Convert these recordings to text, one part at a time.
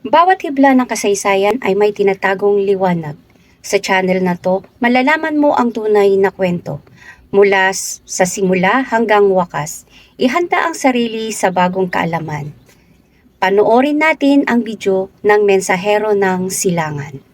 Bawat hibla ng kasaysayan ay may tinatagong liwanag. Sa channel na to, malalaman mo ang tunay na kwento. Mula sa simula hanggang wakas, ihanda ang sarili sa bagong kaalaman. Panoorin natin ang video ng Mensahero ng Silangan.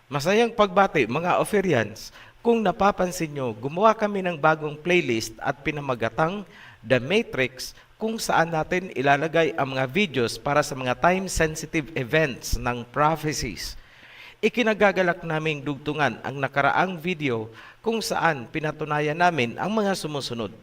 Masayang pagbati mga Oferians. Kung napapansin nyo, gumawa kami ng bagong playlist at pinamagatang The Matrix kung saan natin ilalagay ang mga videos para sa mga time-sensitive events ng prophecies. Ikinagagalak naming dugtungan ang nakaraang video kung saan pinatunayan namin ang mga sumusunod.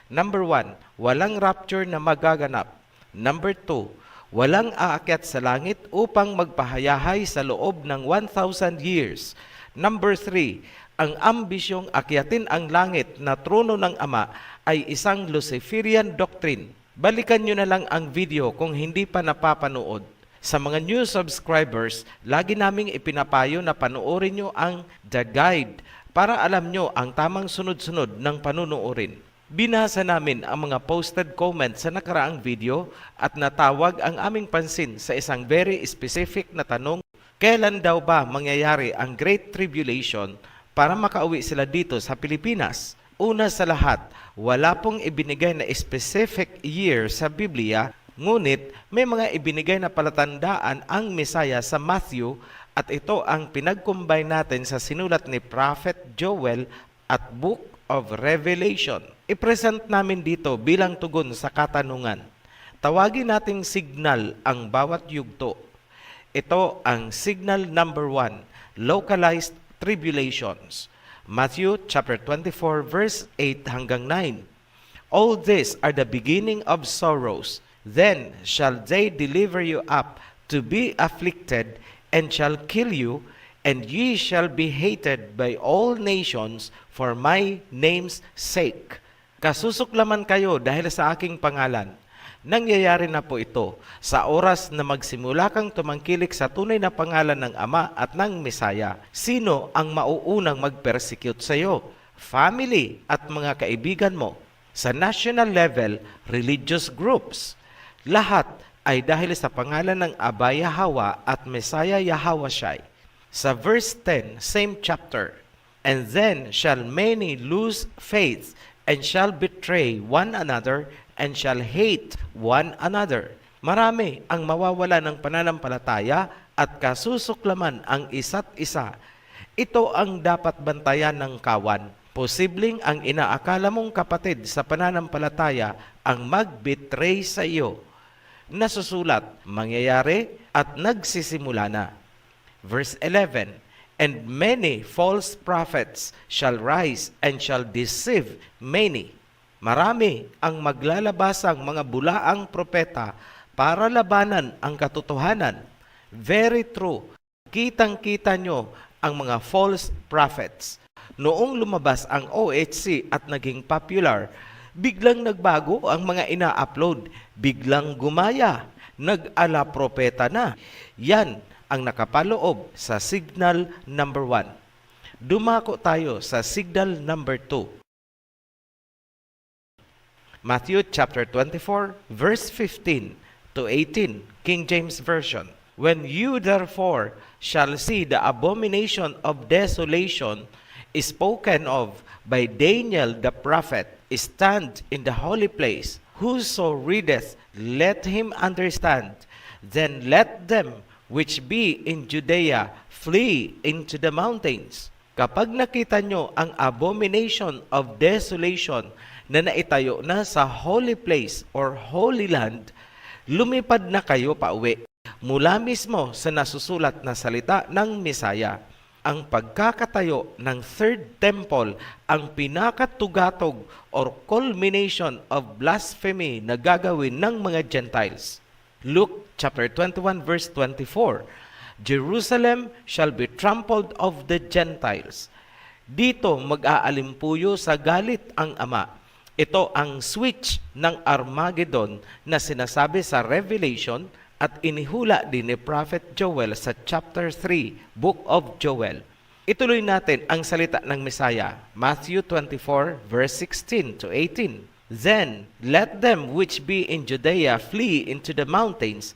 Number 1, walang rapture na magaganap. Number 2, walang aakyat sa langit upang magpahayahay sa loob ng 1,000 years. Number 3, ang ambisyong akyatin ang langit na trono ng Ama ay isang Luciferian doctrine. Balikan nyo na lang ang video kung hindi pa napapanood. Sa mga new subscribers, lagi naming ipinapayo na panoorin nyo ang The Guide para alam nyo ang tamang sunod-sunod ng panunuorin. Binasa namin ang mga posted comments sa nakaraang video at natawag ang aming pansin sa isang very specific na tanong, kailan daw ba mangyayari ang Great Tribulation para makauwi sila dito sa Pilipinas? Una sa lahat, wala pong ibinigay na specific year sa Biblia, ngunit may mga ibinigay na palatandaan ang Mesaya sa Matthew at ito ang pinag-combine natin sa sinulat ni Prophet Joel at Book of Revelation. I-present namin dito bilang tugon sa katanungan. Tawagin nating signal ang bawat yugto. Ito ang signal number 1, localized tribulations. Matthew chapter 24 verse 8 hanggang 9. All these are the beginning of sorrows. Then shall they deliver you up to be afflicted, and shall kill you, and ye shall be hated by all nations for my name's sake. Kasusuklaman kayo dahil sa aking pangalan. Nangyayari na po ito sa oras na magsimula kang tumangkilik sa tunay na pangalan ng Ama at ng Mesaya. Sino ang mauunang mag-persecute sa iyo? Family at mga kaibigan mo. Sa national level, religious groups. Lahat ay dahil sa pangalan ng Aba Yahweh at Mesaya Yahawashai. Sa verse 10, same chapter, and then shall many lose faith, and shall betray one another, and shall hate one another. Marami ang mawawala ng pananampalataya at kasusuklaman ang isa't isa. Ito ang dapat bantayan ng kawan. Posibleng ang inaakala mong kapatid sa pananampalataya ang mag-betray sa iyo. Nasusulat, mangyayari at nagsisimula na. Verse 11, and many false prophets shall rise and shall deceive many. Marami ang maglalabasang mga bulaang propeta para labanan ang katotohanan. Very true. Kitang-kita nyo ang mga false prophets. Noong lumabas ang OHC at naging popular, biglang nagbago ang mga ina-upload. Biglang gumaya. Nag-ala propeta na. Yan ang nakapaloob sa signal number 1. Dumako tayo sa signal number 2. Matthew chapter 24, verse 15 to 18, King James Version. When you therefore shall see the abomination of desolation spoken of by Daniel the prophet, stand in the holy place. Whoso readeth, let him understand. Then let them which be in Judea flee into the mountains. Kapag nakita nyo ang abomination of desolation na naitayo na sa holy place or holy land, lumipad na kayo pauwi mula mismo sa nasusulat na salita ng Misaya. Ang pagkakatayo ng third temple ang pinakatugatog or culmination of blasphemy na gagawin ng mga Gentiles. Luke chapter 21 verse 24, Jerusalem shall be trampled of the Gentiles. Dito mag-aalimpuyo sa galit ang Ama. Ito ang switch ng Armageddon na sinasabi sa Revelation at inihula din ni Prophet Joel sa chapter 3, Book of Joel. Ituloy natin ang salita ng Mesaya, Matthew 24 verse 16 to 18. Then let them which be in Judea flee into the mountains.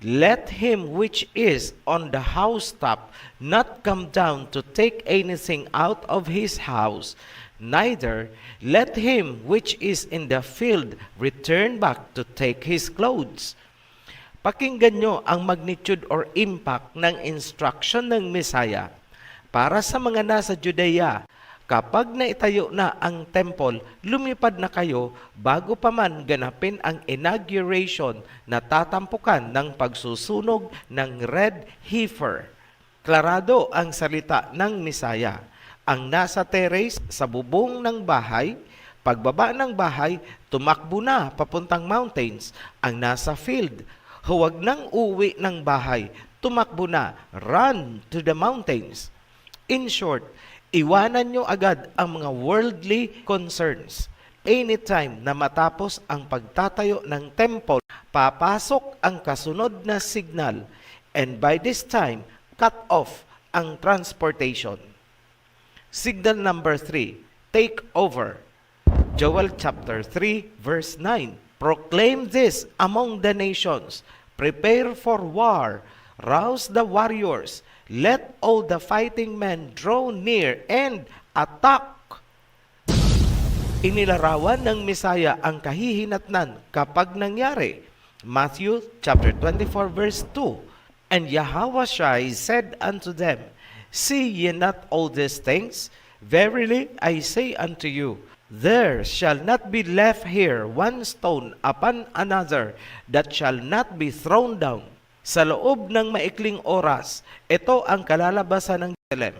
Let him which is on the housetop not come down to take anything out of his house, neither let him which is in the field return back to take his clothes. Pakinggan nyo ang magnitude or impact ng instruction ng Messiah para sa mga nasa Judea. Kapag naitayo na ang temple, lumipad na kayo bago pa man ganapin ang inauguration na tatampukan ng pagsusunog ng red heifer. Klarado ang salita ng Misaya. Ang nasa terrace sa bubong ng bahay, pagbaba ng bahay, tumakbo na papuntang mountains. Ang nasa field, huwag nang uwi ng bahay, tumakbo na, run to the mountains. In short, iwanan nyo agad ang mga worldly concerns. Anytime na matapos ang pagtatayo ng temple, papasok ang kasunod na signal, and by this time, cut off ang transportation. Signal number 3, take over. Joel chapter 3 verse 9. Proclaim this among the nations. Prepare for war. Rouse the warriors. Let all the fighting men draw near and attack. Inilarawan ng Misaya ang kahihinatnan kapag nangyari. Matthew chapter 24 verse 2. And Yahushua said unto them, See ye not all these things? Verily I say unto you, there shall not be left here one stone upon another that shall not be thrown down. Sa loob ng maikling oras, ito ang kalalabasan ng Jerusalem.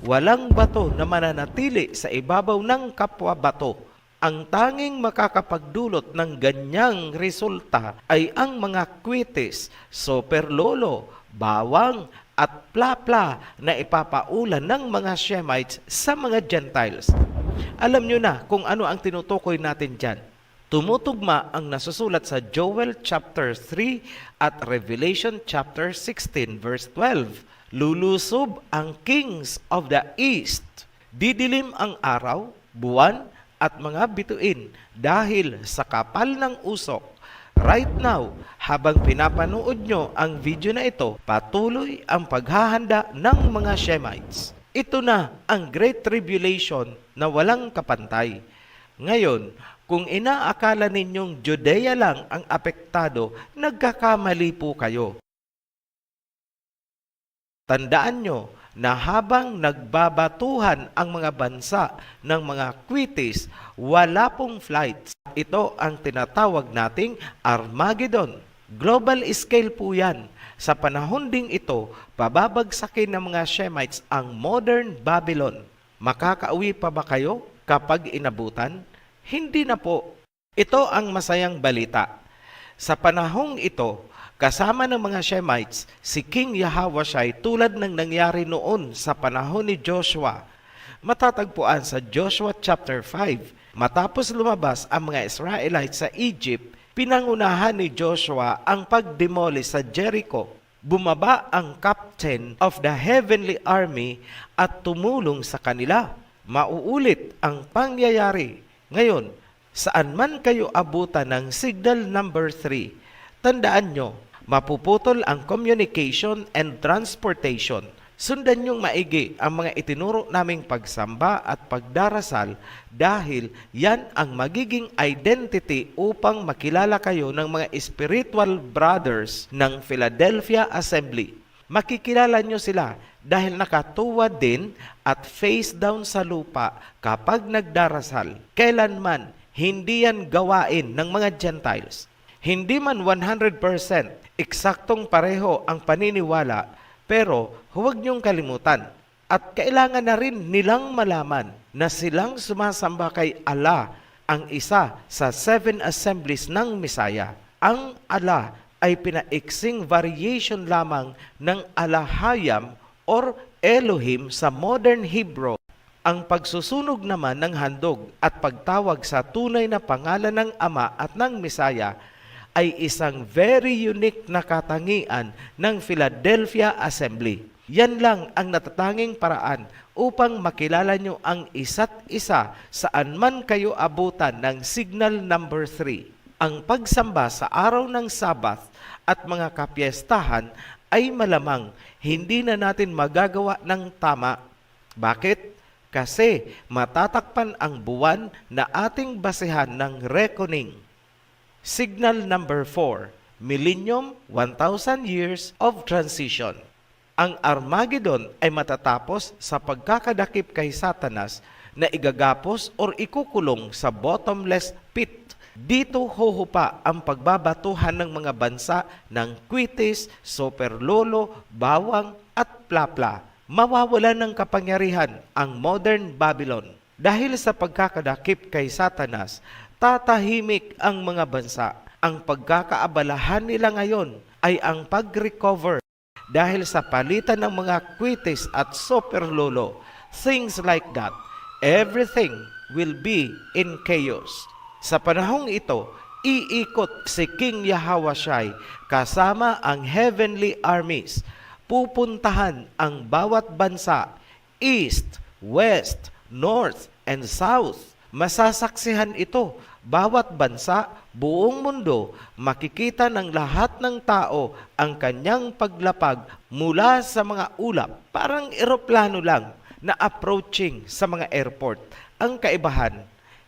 Walang bato na mananatili sa ibabaw ng kapwa bato. Ang tanging makakapagdulot ng ganyang resulta ay ang mga kwitis, superlolo, bawang, at plapla na ipapaulan ng mga Shemites sa mga Gentiles. Alam nyo na kung ano ang tinutukoy natin dyan. Tumutugma ang nasusulat sa Joel chapter 3 at Revelation chapter 16 verse 12. Lulusob ang kings of the east. Didilim ang araw, buwan, at mga bituin dahil sa kapal ng usok. Right now, habang pinapanood nyo ang video na ito, patuloy ang paghahanda ng mga Shemites. Ito na ang Great Tribulation na walang kapantay. Ngayon, kung inaakala ninyong Judea lang ang apektado, nagkakamali po kayo. Tandaan nyo na habang nagbabatuhan ang mga bansa ng mga kwitis, wala pong flights. Ito ang tinatawag nating Armageddon. Global scale po yan. Sa panahon ding ito, pababagsakin ng mga Shemites ang modern Babylon. Makakauwi pa ba kayo kapag inabutan? Hindi na po. Ito ang masayang balita. Sa panahong ito, kasama ng mga Shemites, si King Yahushua tulad ng nangyari noon sa panahon ni Joshua. Matatagpuan sa Joshua chapter 5. Matapos lumabas ang mga Israelites sa Egypt, pinangunahan ni Joshua ang pagdemolish sa Jericho. Bumaba ang captain of the heavenly army at tumulong sa kanila. Mauulit ang pangyayari. Ngayon, saan man kayo abutan ng signal number 3, tandaan nyo, mapuputol ang communication and transportation. Sundan niyong maigi ang mga itinuro naming pagsamba at pagdarasal dahil yan ang magiging identity upang makilala kayo ng mga spiritual brothers ng Philadelphia Assembly. Makikilala niyo sila dahil nakatuwad din at face down sa lupa kapag nagdarasal. Kailanman, hindi yan gawain ng mga Gentiles. Hindi man 100% eksaktong pareho ang paniniwala, pero huwag niyong kalimutan at kailangan na rin nilang malaman na silang sumasamba kay Allah, ang isa sa 7 assemblies ng Misaya. Ang Allah ay pinaiksing variation lamang ng Alahayam or Elohim sa modern Hebrew. Ang pagsusunog naman ng handog at pagtawag sa tunay na pangalan ng Ama at ng Misaya ay isang very unique na katangian ng Philadelphia Assembly. Yan lang ang natatanging paraan upang makilala nyo ang isa't isa saan man kayo abutan ng signal number 3. Ang pagsamba sa araw ng Sabath at mga kapiestahan ay malamang hindi na natin magagawa ng tama. Bakit? Kasi matatakpan ang buwan na ating basehan ng reckoning. Signal number 4, Millennium, 1,000 years of transition. Ang Armageddon ay matatapos sa pagkakadakip kay Satanas na igagapos or ikukulong sa bottomless pit. Dito huhupa ang pagbabatuhan ng mga bansa ng Kwitis, Superlolo, Bawang at Plapla. Mawawala ng kapangyarihan ang modern Babylon. Dahil sa pagkakadakip kay Satanas, tatahimik ang mga bansa. Ang pagkakaabalahan nila ngayon ay ang pag-recover dahil sa palitan ng mga Kwitis at Superlolo. Things like that. Everything will be in chaos. Sa panahong ito, iikot si King Yahawashai kasama ang heavenly armies. Pupuntahan ang bawat bansa, east, west, north, and south. Masasaksihan ito, bawat bansa, buong mundo, makikita ng lahat ng tao ang kanyang paglapag mula sa mga ulap. Parang eroplano lang na approaching sa mga airport. Ang kaibahan,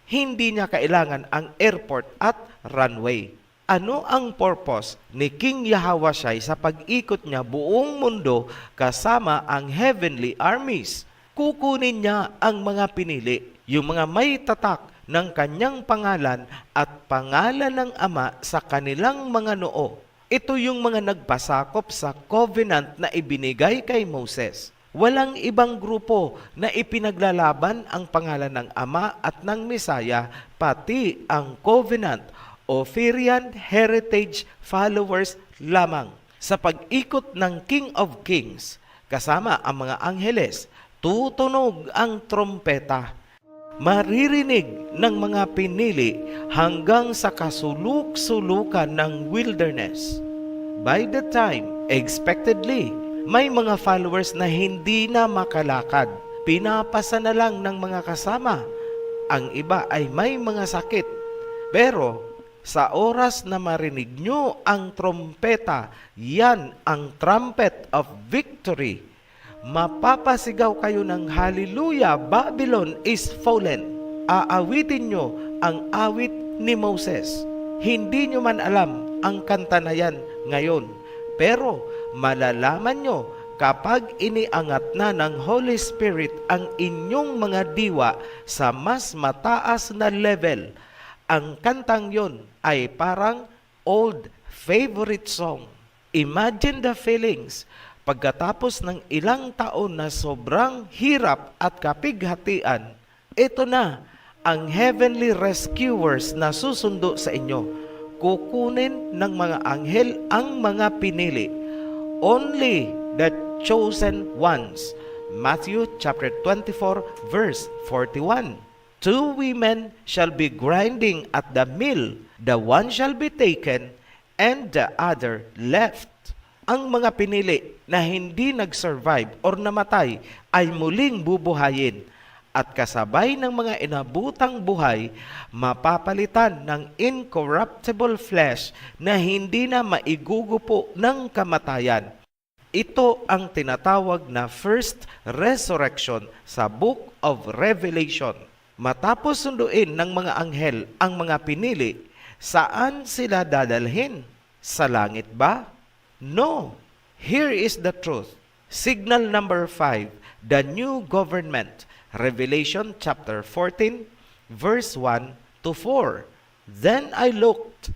hindi niya kailangan ang airport at runway. Ano ang purpose ni King Yahawashai sa pag-ikot niya buong mundo kasama ang heavenly armies? Kukunin niya ang mga pinili, yung mga may tatak ng kanyang pangalan at pangalan ng Ama sa kanilang mga noo. Ito yung mga nagpasakop sa covenant na ibinigay kay Moses. Walang ibang grupo na ipinaglalaban ang pangalan ng Ama at ng Mesaya, pati ang covenant Ophirian heritage followers lamang. Sa pag-ikot ng King of Kings, kasama ang mga angheles, tutunog ang trompeta. Maririnig ng mga pinili hanggang sa kasuluk-sulukan ng wilderness. By the time, expectedly, may mga followers na hindi na makalakad. Pinapasa na lang ng mga kasama. Ang iba ay may mga sakit. Pero sa oras na marinig nyo ang trompeta, yan ang trumpet of victory. Mapapasigaw kayo ng Hallelujah, Babylon is fallen. Aawitin nyo ang awit ni Moses. Hindi nyo man alam ang kanta na yan ngayon. Pero malalaman nyo kapag iniangat na ng Holy Spirit ang inyong mga diwa sa mas mataas na level. Ang kantang yon ay parang old favorite song. Imagine the feelings pagkatapos ng ilang taon na sobrang hirap at kapighatian. Ito na ang heavenly rescuers na susundo sa inyo. Kukunin ng mga anghel ang mga pinili. Only the chosen ones. Matthew chapter 24 verse 41. 2 women shall be grinding at the mill, the one shall be taken, and the other left. Ang mga pinili na hindi nag-survive or namatay ay muling bubuhayin, at kasabay ng mga inabutang buhay, mapapalitan ng incorruptible flesh na hindi na maigugupo ng kamatayan. Ito ang tinatawag na first resurrection sa Book of Revelation. Matapos sunduin ng mga anghel ang mga pinili, saan sila dadalhin? Sa langit ba? No. Here is the truth. Signal number 5, the new government. Revelation chapter 14, verse 1 to 4. Then I looked,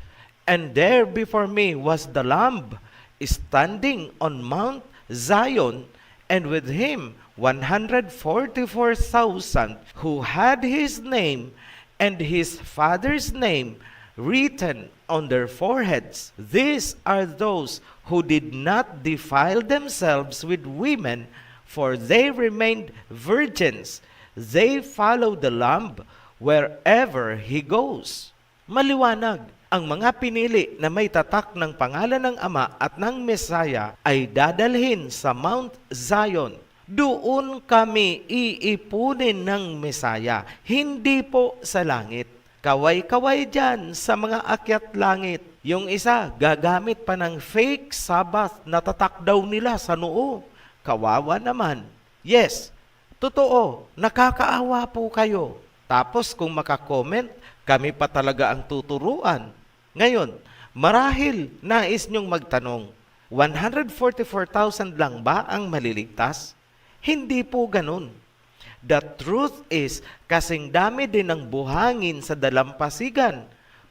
and there before me was the Lamb, standing on Mount Zion, and with him 144,000 who had his name and his father's name written on their foreheads. These are those who did not defile themselves with women, for they remained virgins. They follow the Lamb wherever he goes. Maliwanag, ang mga pinili na may tatak ng pangalan ng Ama at ng Mesaya ay dadalhin sa Mount Zion. Doon kami iipunin ng Mesaya, hindi po sa langit. Kaway-kaway dyan sa mga akyat langit. Yung isa, gagamit pa ng fake Sabbath na tatak daw nila sa noo. Kawawa naman. Yes, totoo, nakakaawa po kayo. Tapos kung makakomment, kami pa talaga ang tuturuan. Ngayon, marahil nais nyong magtanong, 144,000 lang ba ang maliligtas? Hindi po ganun. The truth is, kasing dami din ng buhangin sa dalampasigan.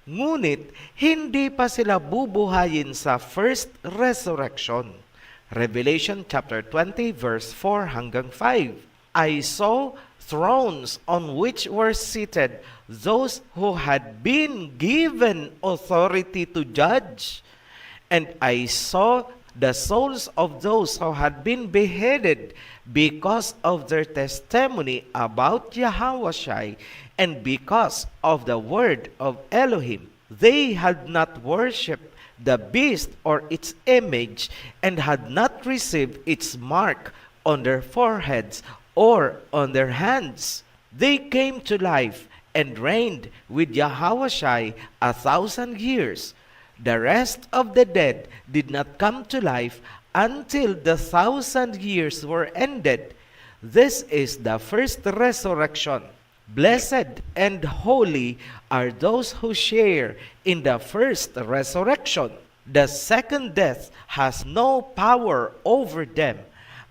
Ngunit, hindi pa sila bubuhayin sa first resurrection. Revelation chapter 20 verse 4 hanggang 5. I saw thrones on which were seated those who had been given authority to judge. And I saw the souls of those who had been beheaded because of their testimony about Yahushua and because of the word of Elohim. They had not worshipped the beast or its image and had not received its mark on their foreheads or on their hands. They came to life and reigned with Yahushua 1,000 years. The rest of the dead did not come to life until the 1,000 years were ended. This is the first resurrection. Blessed and holy are those who share in the first resurrection. The second death has no power over them,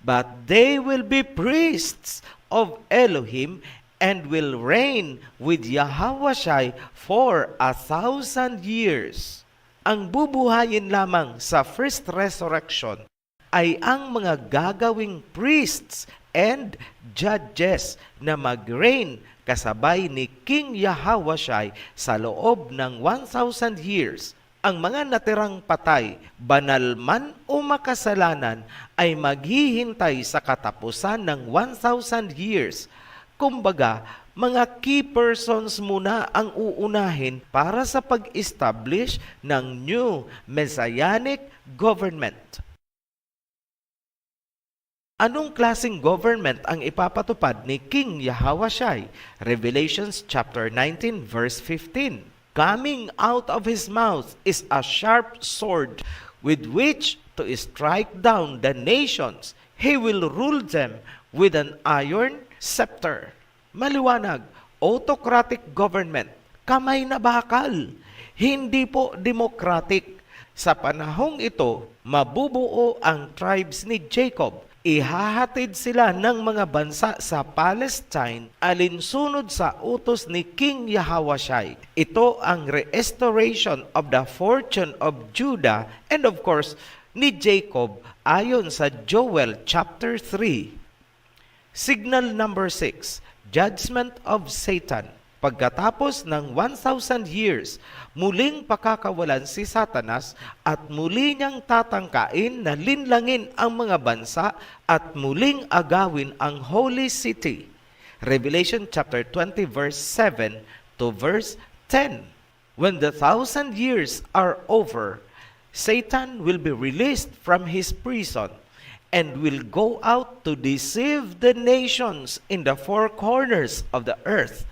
but they will be priests of Elohim and will reign with Yahushua for 1,000 years. Ang bubuhayin lamang sa first resurrection ay ang mga gagawing priests and judges na mag-reign kasabay ni King Yahushua sa loob ng 1,000 years. Ang mga natirang patay, banal man o makasalanan, ay maghihintay sa katapusan ng 1,000 years. Kumbaga, mga key persons muna ang uunahin para sa pag-establish ng new messianic government. Anong klaseng government ang ipapatupad ni King Yahushua? Revelations chapter 19 verse 15. Coming out of his mouth is a sharp sword with which to strike down the nations. He will rule them with an iron scepter. Maliwanag, autocratic government, kamay na bakal, hindi po democratic. Sa panahong ito, mabubuo ang tribes ni Jacob. Ihahatid sila ng mga bansa sa Palestine alinsunod sa utos ni King Yahushua. Ito ang restoration of the fortune of Judah and of course ni Jacob ayon sa Joel chapter 3. Signal number 6, judgment of Satan. Pagkatapos ng 1,000 years, muling pakakawalan si Satanas at muli niyang tatangkain na linlangin ang mga bansa at muling agawin ang Holy City. Revelation chapter 20 verse 7 to verse 10. When the 1,000 years are over, Satan will be released from his prison and will go out to deceive the nations in the four corners of the earth,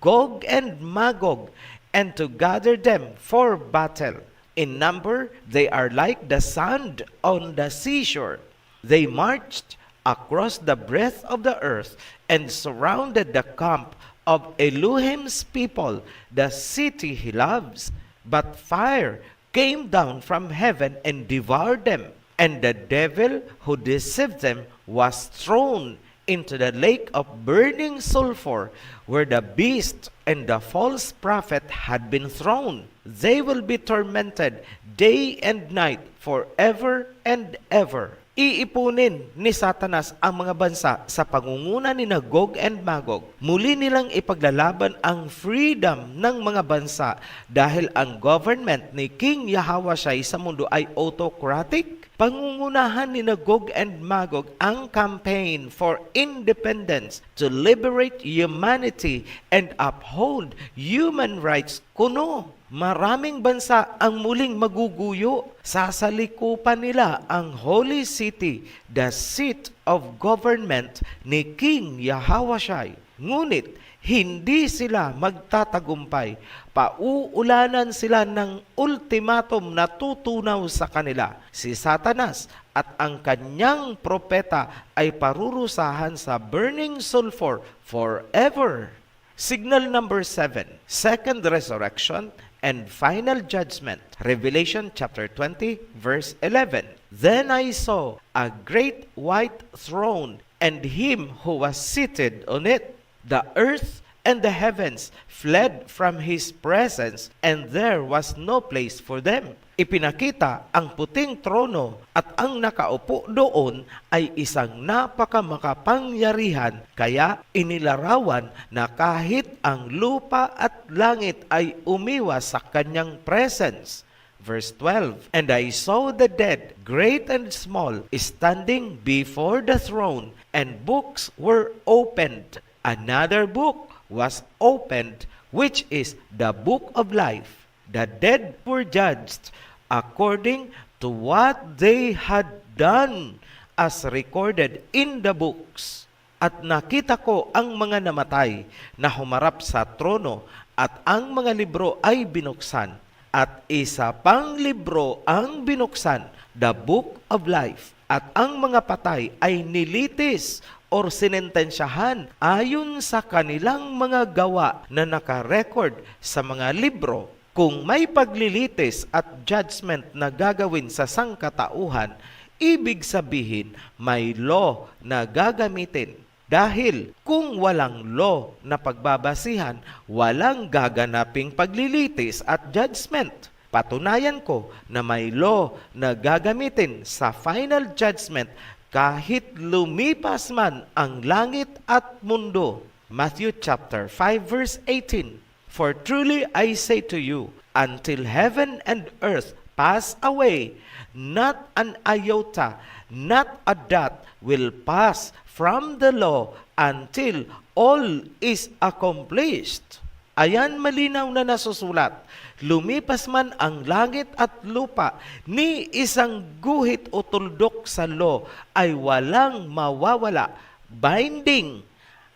Gog and Magog, and to gather them for battle. In number, they are like the sand on the seashore. They marched across the breadth of the earth and surrounded the camp of Elohim's people, the city he loves. But fire came down from heaven and devoured them, and the devil who deceived them was thrown into the lake of burning sulfur, where the beast and the false prophet had been thrown. They will be tormented day and night forever and ever. Iipunin ni Satanas ang mga bansa sa pangunguna ni Gog and Magog. Muli nilang ipaglalaban ang freedom ng mga bansa dahil ang government ni King Yahawashai sa mundo ay autocratic. Pangungunahan ni Gog and Magog ang campaign for independence to liberate humanity and uphold human rights kuno. Maraming bansa ang muling maguguyo. Sasalikupan nila ang Holy City, the seat of government ni King Yahawashai. Ngunit hindi sila magtatagumpay. Pauulanan sila ng ultimatum na tutunaw sa kanila. Si Satanas at ang kanyang propeta ay parurusahan sa burning sulfur forever. Signal number 7, second resurrection and final judgment. Revelation chapter 20, verse 11. Then I saw a great white throne and him who was seated on it. The earth and the heavens fled from his presence, and there was no place for them. Ipinakita ang puting trono at ang nakaupo doon ay isang napakamakapangyarihan, kaya inilarawan na kahit ang lupa at langit ay umiwas sa kanyang presence. Verse 12, And I saw the dead, great and small, standing before the throne, and books were opened. Another book was opened, which is the book of life. The dead were judged according to what they had done, as recorded in the books. At nakita ko ang mga namatay na humarap sa trono, at ang mga libro ay binuksan. At isa pang libro ang binuksan, the book of life. At ang mga patay ay nilitis or sinentensyahan ayon sa kanilang mga gawa na nakarecord sa mga libro. Kung may paglilitis at judgment na gagawin sa sangkatauhan, ibig sabihin may law na gagamitin. Dahil kung walang law na pagbabasihan, walang gaganaping paglilitis at judgment. Patunayan ko na may law na gagamitin sa final judgment kahit lumipas man ang langit at mundo. Matthew chapter 5 verse 18. For truly I say to you, until heaven and earth pass away, not an iota, not a dot will pass from the law until all is accomplished. Ayan malinaw na nasusulat. Lumipas man ang langit at lupa, ni isang guhit o tuldok sa law ay walang mawawala. Binding.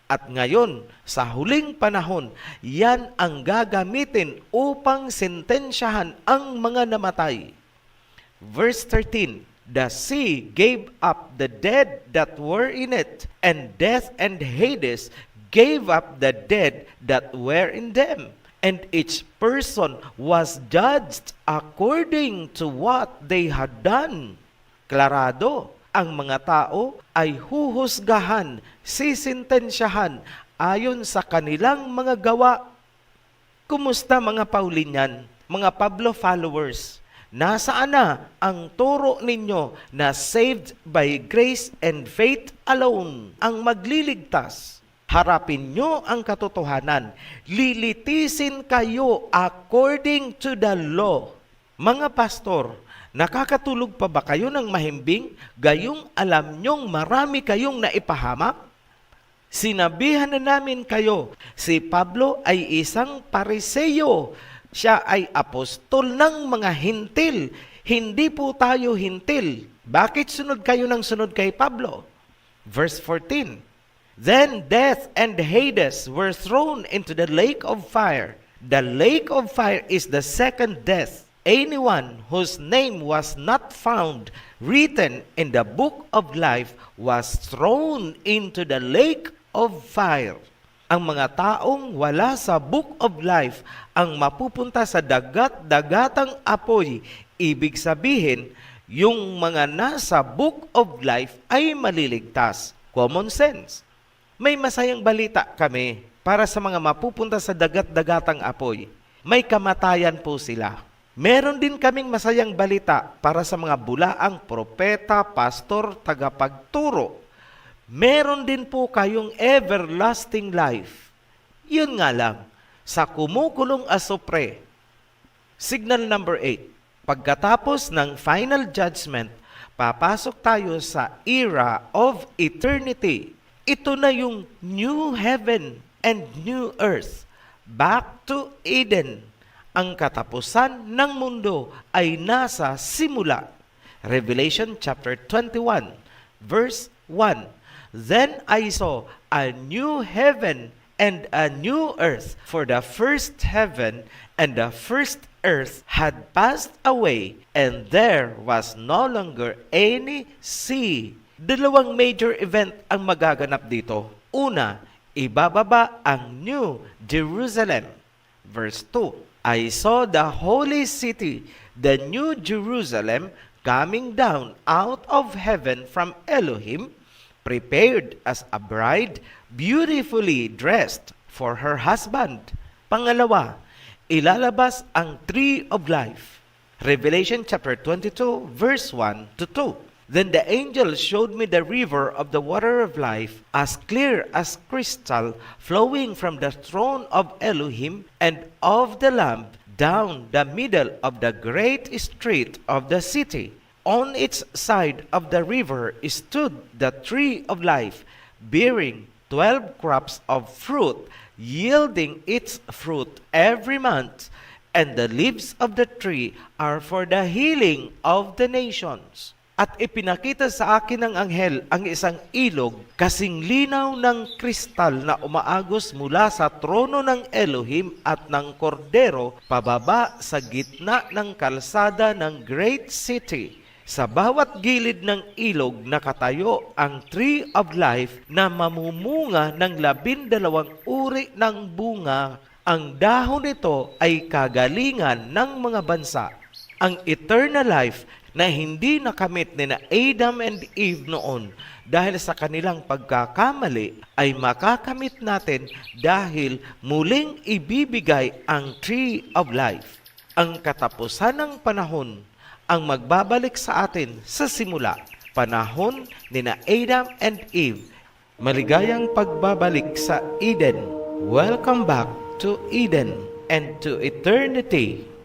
At ngayon, sa huling panahon, yan ang gagamitin upang sentensyahan ang mga namatay. Verse 13, The sea gave up the dead that were in it, and death and Hades gave up the dead that were in them. And each person was judged according to what they had done. Klarado, ang mga tao ay huhusgahan, sisintensyahan ayon sa kanilang mga gawa. Kumusta mga Paulinian, mga Pablo followers? Nasaan na ang turo ninyo na saved by grace and faith alone ang magliligtas? Harapin nyo ang katotohanan. Lilitisin kayo according to the law. Mga pastor, nakakatulog pa ba kayo ng mahimbing gayong alam nyong marami kayong naipahamak? Sinabihan na namin kayo, si Pablo ay isang Pariseo. Siya ay apostol ng mga hintil. Hindi po tayo hintil. Bakit sunod kayo ng sunod kay Pablo? Verse 14, Then death and Hades were thrown into the lake of fire. The lake of fire is the second death. anyone whose name was not found written in the book of life was thrown into the lake of fire. Ang mga taong wala sa book of life ang mapupunta sa dagat-dagatang apoy. Ibig sabihin, yung mga nasa book of life ay maliligtas. Common sense. May masayang balita kami para sa mga mapupunta sa dagat-dagatang apoy. May kamatayan po sila. Meron din kaming masayang balita para sa mga bulaang propeta, pastor, tagapagturo. Meron din po kayong everlasting life. Yun nga lang, sa kumukulong asupre. Signal number 8. Pagkatapos ng final judgment, papasok tayo sa era of eternity. Ito na yung new heaven and new earth. Back to Eden. Ang katapusan ng mundo ay nasa simula. Revelation chapter 21, verse 1. Then I saw a new heaven and a new earth, for the first heaven and the first earth had passed away, and there was no longer any sea. Dalawang major event ang magaganap dito. Una, ibababa ang New Jerusalem. Verse 2. I saw the holy city, the New Jerusalem, coming down out of heaven from Elohim, prepared as a bride, beautifully dressed for her husband. Pangalawa, ilalabas ang tree of life. Revelation chapter 22, verse 1 to 2. Then the angel showed me the river of the water of life, as clear as crystal, flowing from the throne of Elohim and of the Lamb down the middle of the great street of the city. On its side of the river stood the tree of life, bearing 12 crops of fruit, yielding its fruit every month, and the leaves of the tree are for the healing of the nations. At ipinakita sa akin ng anghel ang isang ilog kasing linaw ng kristal na umaagos mula sa trono ng Elohim at ng Kordero pababa sa gitna ng kalsada ng great city. Sa bawat gilid ng ilog nakatayo ang tree of life na mamumunga ng 12 uri ng bunga. Ang dahon nito ay kagalingan ng mga bansa. Ang eternal life na hindi nakamit ni na Adam and Eve noon dahil sa kanilang pagkakamali ay makakamit natin dahil muling ibibigay ang tree of life. Ang katapusan ng panahon ang magbabalik sa atin sa simula, panahon ni na Adam and Eve. Maligayang pagbabalik sa Eden. Welcome back to Eden and to eternity.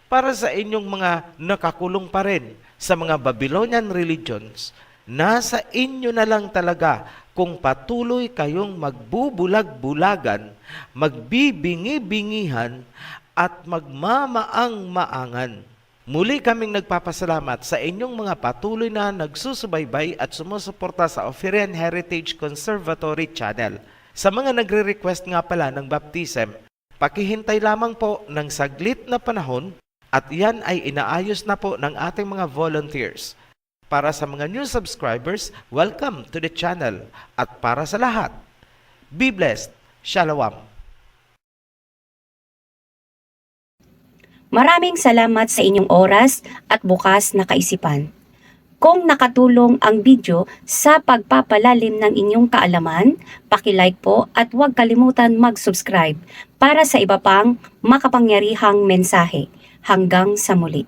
Para sa inyong mga nakakulong pa rin sa mga Babylonian religions, nasa inyo na lang talaga kung patuloy kayong magbubulag-bulagan, magbibingi-bingihan, at magmamaang-maangan. Muli kaming nagpapasalamat sa inyong mga patuloy na nagsusubaybay at sumusuporta sa Oferian Heritage Conservatory Channel. Sa mga nagre-request nga pala ng baptism, pakihintay lamang po ng saglit na panahon at yan ay inaayos na po ng ating mga volunteers. Para sa mga new subscribers, welcome to the channel. At para sa lahat, be blessed. Shalom. Maraming salamat sa inyong oras at bukas na kaisipan. Kung nakatulong ang video sa pagpapalalim ng inyong kaalaman, paki-like po at huwag kalimutan mag-subscribe para sa iba pang makapangyarihang mensahe. Hanggang sa muli.